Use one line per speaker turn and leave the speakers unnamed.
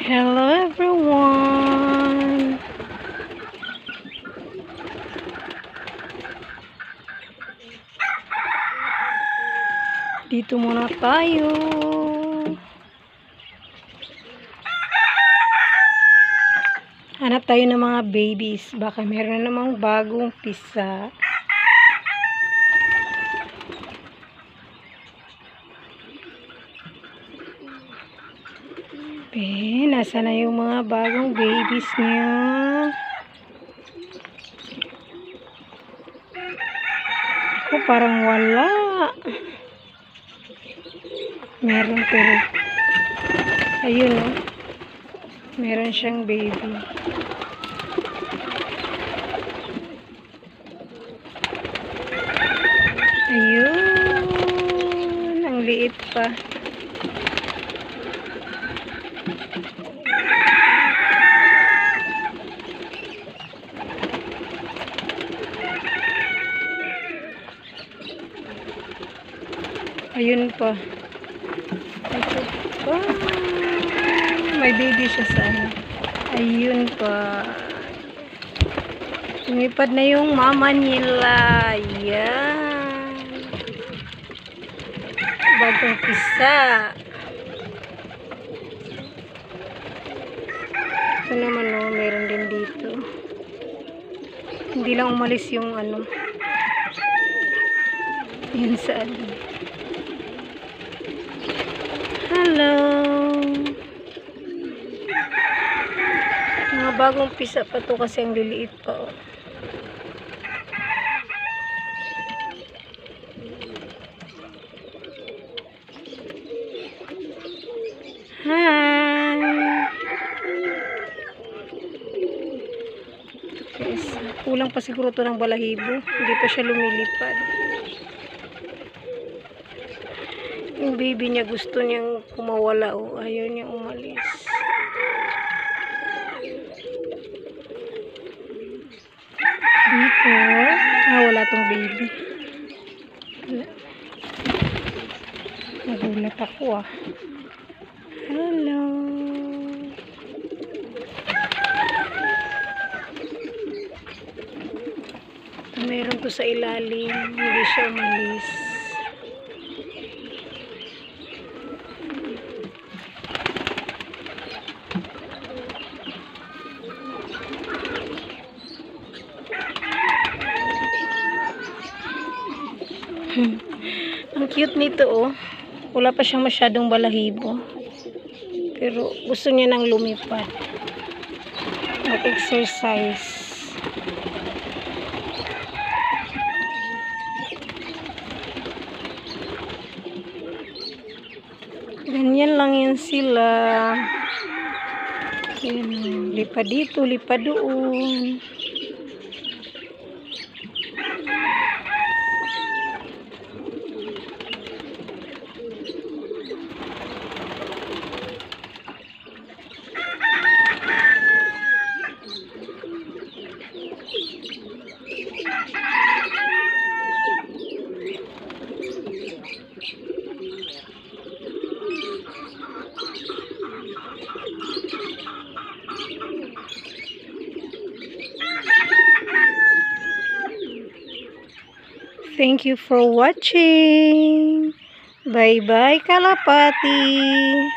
Hello everyone! Dito muna tayo. Hanap tayo ng mga babies. Baka meron na namang bagong pisa. Nasa na yung mga bagong babies niyo? Ako parang wala. Meron pero ayun oh. Meron siyang baby. Ayun. Ang liit pa. Ayun pa. Ito pa. May baby siya sa ano. Ayun pa. Lumipad na yung mama nila. Yan. Bagong pisa. Ito naman oh, meron din dito. Hindi lang umalis yung ano. Yun sa ano. Hello. Mga bagong pisa pa to kasi ang liliit pa oh. Hi. Yes. Kulang pa siguro to ng balahibo. Hindi pa siya lumilipad. Yung baby niya gusto niyang kumawala o ayaw niya umalis. Dito, wala tong baby. Wala. Nagulat ako ah. Hello. Meron to sa ilalim, hindi siya umalis. Ang cute nito oh. Wala pa siyang masyadong balahibo. Pero gusto niya nang lumipad. Mag-exercise. Ganyan lang yan sila. Yan. Lipad dito, lipad doon. Thank you for watching. Bye-bye, Kalapati.